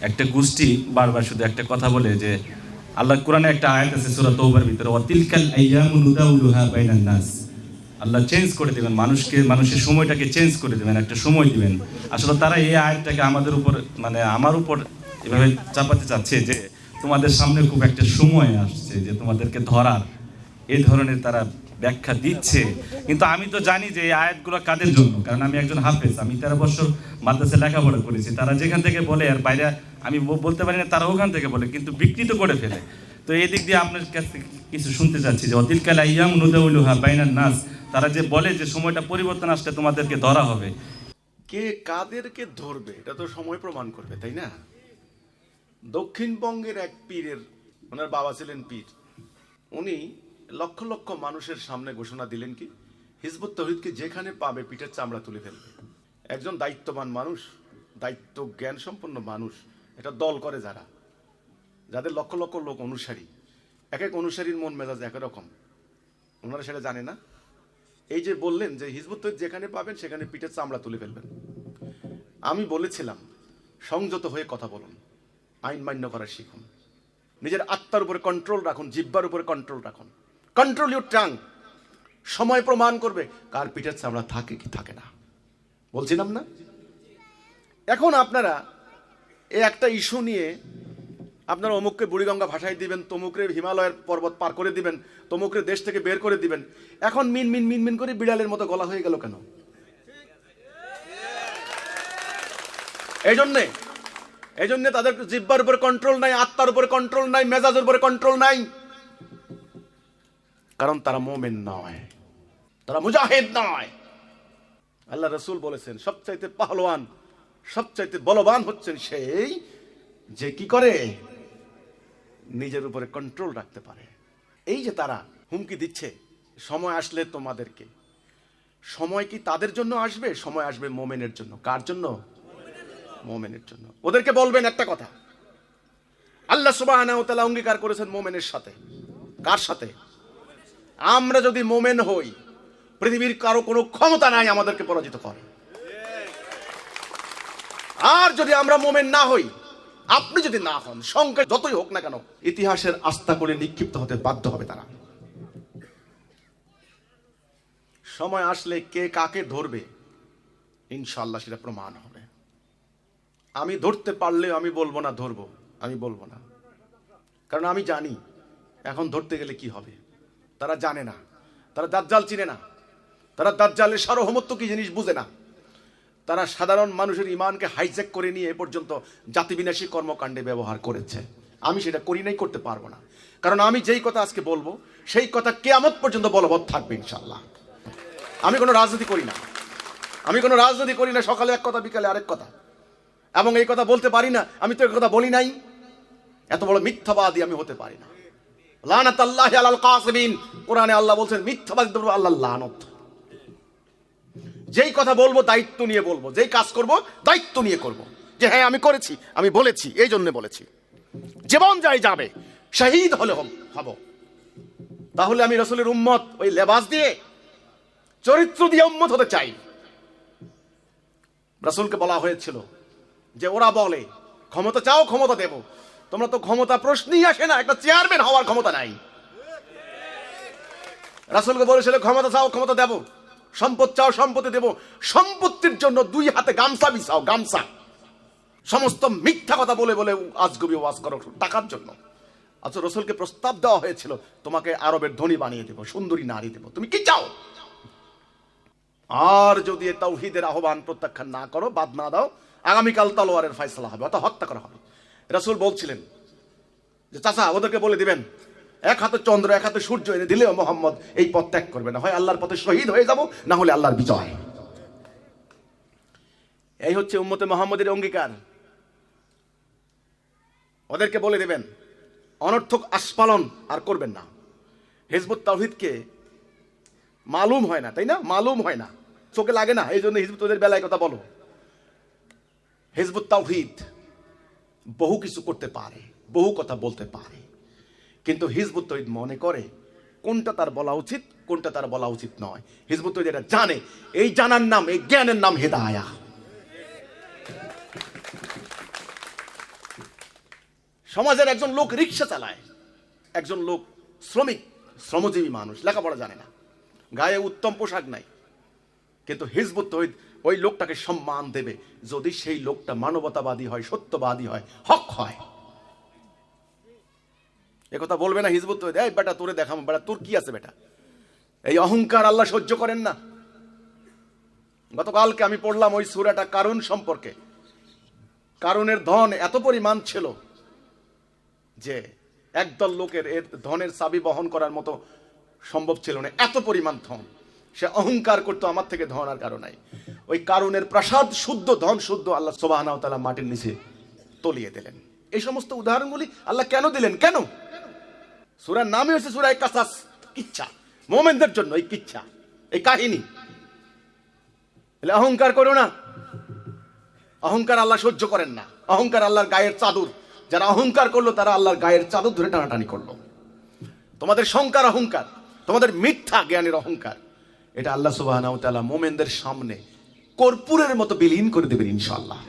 একটা গোষ্ঠী বারবার শুধু একটা কথা বলে যে আল্লাহ কোরআনে একটা আয়াত আছে সূরা তওবার ভিতরে, ওয়াতিলকাল আইয়ামু নুদাউলুহা বাইনান নাস। আল্লাহ চেঞ্জ করে দিবেন মানুষকে, মানুষের সময়টাকে চেঞ্জ করে দিবেন, একটা সময় দিবেন। আসলে তারা এই আয়াতটাকে আমাদের উপর, মানে আমার উপর এভাবে চাপাতে চাচ্ছে যে তোমাদের সামনে খুব একটা সময় আসছে যে তোমাদেরকে ধরার, এই ধরনের তারা ব্যাখ্যা দিচ্ছে। কিন্তু আমি তো জানি যে এই আয়াতগুলো কাদের জন্য, কারণ আমি একজন হাফেজ, আমি 13 বছর মাদ্রাসায় লেখাপড়া করেছি। তারা যেখান থেকে বলে আর বাইরে আমি বলতে পারি না, তারা ওখান থেকে বলে, কিন্তু বিকৃত করে ফেলে। তো এই দিক দিয়ে আপনার কাছ থেকে কিছু শুনতে চাচ্ছি যে অতিলকাল আইয়াম নুদাউলুহা বাইনান নাস, তারা যে বলে যে সময়টা পরিবর্তন আসলে তোমাদেরকে ধরা হবে, কে কাদেরকে ধরবে এটা তো সময় প্রমাণ করবে, তাই না? দক্ষিণবঙ্গের এক পীরের, ওনার বাবা ছিলেন পীর, উনি লক্ষ লক্ষ মানুষের সামনে ঘোষণা দিলেন কি হিজবুত তৌহিদকে যেখানে পাবে পিঠের চামড়া তুলে ফেলবে। একজন দায়িত্ববান মানুষ, দায়িত্ব জ্ঞান সম্পন্ন মানুষ, এটা দল করে যারা, যাদের লক্ষ লক্ষ লোক অনুসারী, এক এক অনুসারীর মন মেজাজ একরকম, ওনারা সেটা জানে না। এই যে বললেন যে হিজবুত তৌহিদ যেখানে পাবেন সেখানে পিঠের চামড়া তুলে ফেলবেন, আমি বলেছিলাম সংযত হয়ে কথা বলুন, আইন মান্য করা শিখুন, নিজের আত্মার উপরে কন্ট্রোল রাখুন, জিহ্বার উপরে কন্ট্রোল রাখুন, কন্ট্রোল ইউর টাং। সময় প্রমাণ করবে কার পিঠের চামড়া থাকে কি থাকে না, বলছিলাম না? এখন আপনারা এই একটা ইস্যু নিয়ে আপনারা অমুককে বুড়িগঙ্গা ভাসাই দিবেন, তমুকরে হিমালয়ের পর্বত পার করে দিবেন, তমুকরে দেশ থেকে বের করে দিবেন। এখন মিন মিন মিন মিন করে বিড়ালের মতো গলা হয়ে গেল কেন? এই জন্যে তাদের জিহ্বার উপরে কন্ট্রোল নাই, আত্মার উপরে কন্ট্রোল নাই, মেজাজের উপরে কন্ট্রোল নাই, কারণ তারা মোমেন নয়, তারা মুজাহিদ নয়। আল্লাহ রসুল বলেছেন সবচাইতে পাহলোয়ান, সবচাইতে বলবান হচ্ছেন সেই যে কি করে নিজের উপরে কন্ট্রোল রাখতে পারে। এই যে তারা হুমকি দিচ্ছে সময় আসলে তোমাদেরকে, সময় কি তাদের জন্য আসবে? সময় আসবে মোমেনের জন্য। কার জন্য? মোমেনের জন্য। ওদেরকে বলবেন একটা কথা, আল্লাহ সুবহানাহু ওয়া তাআলা অঙ্গীকার করেছেন মোমেনের সাথে। কার সাথে? আমরা যদি মোমেন হই, পৃথিবীর কারো কোনো ক্ষমতা নাই আমাদেরকে পরাজিত করে। আর যদি আমরা মোমেন না হই, আপনি যদি না হন, সংখ্যা যতই হোক না কেন, ইতিহাসের আস্থা করে নিক্ষিপ্ত হতে বাধ্য হবে তারা। সময় আসলে কে কাকে ধরবে ইনশাআল্লাহ সেটা প্রমাণ হবে। আমি ধরতে পারলেও আমি বলবো না ধরবো, আমি বলবো না, কারণ আমি জানি এখন ধরতে গেলে কি হবে। তারা জানে না, তারা দাজ্জাল চিনে না, তারা দাজ্জালের সার্বভৌমত্ব কি জিনিস বুঝে না। তারা সাধারণ মানুষের ইমানকে হাইজ্যাক করে নিয়ে এ পর্যন্ত জাতিবিনাশী কর্মকাণ্ডে ব্যবহার করেছে। আমি সেটা করি নাই, করতে পারবো না, কারণ আমি যেই কথা আজকে বলবো সেই কথা কিয়ামত পর্যন্ত বলবৎ থাকবে ইনশাআল্লাহ। আমি কোনো রাজনীতি করি না, আমি কোনো রাজনীতি করি না, সকালে এক কথা বিকালে আরেক কথা, এবং এই কথা বলতে পারি না। আমি তো এই কথা বলি নাই, এত বড় মিথ্যাবাদী আমি হতে পারি না। লানাতাল্লাহি আলাল কাযিবিন, কোরআনে আল্লাহ বলছেন মিথ্যাবাদীদের উপর আল্লাহর লানত। যেই কথা বলবো দায়িত্ব নিয়ে বলবো, যেই কাজ করব দায়িত্ব নিয়ে করব, যে হ্যাঁ আমি করেছি, আমি বলেছি, এই জন্য বলেছি। জীবন যাই যাবে, শহীদ হলে হব। তাহলে আমি রাসূলের উম্মত, ওই লেবাস দিয়ে চরিত্র দিয়ে উম্মত হতে চাই। রাসূলকে বলা হয়েছিল যে ওরা বলে ক্ষমতা চাও ক্ষমতা দেব, তোমরা তো ক্ষমতা প্রশ্নই আসে না, একটা চেয়ারম্যান হওয়ার ক্ষমতা নাই। রাসূলকে বলেছিল ক্ষমতা চাও ক্ষমতা দেব, সম্পদ চাও সম্পত্তি দেব, সম্পত্তির জন্য দুই হাতে গামছা বিছাও, গামছা। সমস্ত মিথ্যা কথা বলে বলে আজগুবি ওয়াজ করো টাকার জন্য। আচ্ছা, রাসূলকে প্রস্তাব দেওয়া হয়েছিল তোমাকে আরবের ধনী বানিয়ে দেব, সুন্দরী নারী দেব, তুমি কি চাও? আর যদি তাওহীদের আহ্বান প্রত্যাখ্যান না করো, বাদ না দাও, আগামীকাল তলোয়ারের ফয়সালা হবে, অর্থাৎ হত্যা করা হবে। রাসূল বলছিলেন যে চাচা ওদেরকে বলে দিবেন এক হাতে চন্দ্র এক হাতে সূর্য এনে দিলেও মোহাম্মদ এই পথ ত্যাগ করবে না, হয় আল্লাহর পথে শহীদ হয়ে যাব, না হলে আল্লাহর বিজয়। এই হচ্ছে উম্মতে মুহাম্মদের অঙ্গীকার। ওদেরকে বলে দেবেন অনর্থক আস্ফালন আর করবেন না। হিজবুত তাওহীদকে মালুম হয় না, তাই না? মালুম হয় না, চোখে লাগে না, এই জন্য হিজবুত তাওহীদের বেলায় কথা বলো। হিজবুত তাওহীদ বহু কিছু করতে পারে, বহু কথা বলতে পারে, কিন্তু হিজবুত তাওহীদ মনে করে কোনটা তার বলা উচিত, কোনটা তার বলা উচিত নয়। হিজবুত তাওহীদ এটা জানে, এই জানার নাম, এই জ্ঞানের নাম হিদায়াহ। সমাজের একজন লোক রিক্সা চালায়, একজন লোক শ্রমিক, শ্রমজীবী মানুষ, লেখাপড়া জানে না, গায়ে উত্তম পোশাক নাই, কিন্তু হিজবুত তৌহিদ ওই লোকটাকে সম্মান দেবে যদি সেই লোকটা মানবতাবাদী হয়, সত্যবাদী হয়, হক হয়। একথা বলবে না হিজবুত তৌহিদ, এই বেটা তোরে দেখাম, বেটা তোর কি আছে বেটা। এই অহংকার আল্লাহ সহ্য করেন না। গতকালকে আমি পড়লাম ওই সূরাটা কারুন সম্পর্কে। কারুনের ধন এত পরিমাণ ছিল যে একদল লোকের এর ধনের চাবি বহন করার মতো সম্ভব ছিল না, এত পরিমাণ ধন। সে অহংকার করতো, আমার থেকে ধন আর কারো নাই। ওই কারুনের প্রাসাদ শুদ্ধ, ধন শুদ্ধ, আল্লাহ সুবহানাহু ওয়া তাআলা মাটির নিচে তলিয়ে দিলেন। এই সমস্ত উদাহরণগুলি আল্লাহ কেন দিলেন? কেন? সূরার নামই হচ্ছে সূরা কাসাস, কিচ্ছা, মুমিনদের জন্য এই কিচ্ছা, এই কাহিনী। অহংকার করো না। অহংকার আল্লাহ সহ্য করেন না। অহংকার আল্লাহর গায়ের চাদর। যারা অহংকার করলো তারা আল্লাহর গায়ের চাদর ধরে টানাটানি করলো। তোমাদের সংকার অহংকার, তোমাদের মিথ্যা জ্ঞানের অহংকার, এটা আল্লাহ সুবহানাহু ওয়া তাআলা মুমিনদের সামনে কর্পূরের মতো বিলীন করে দেবেন ইনশাআল্লাহ।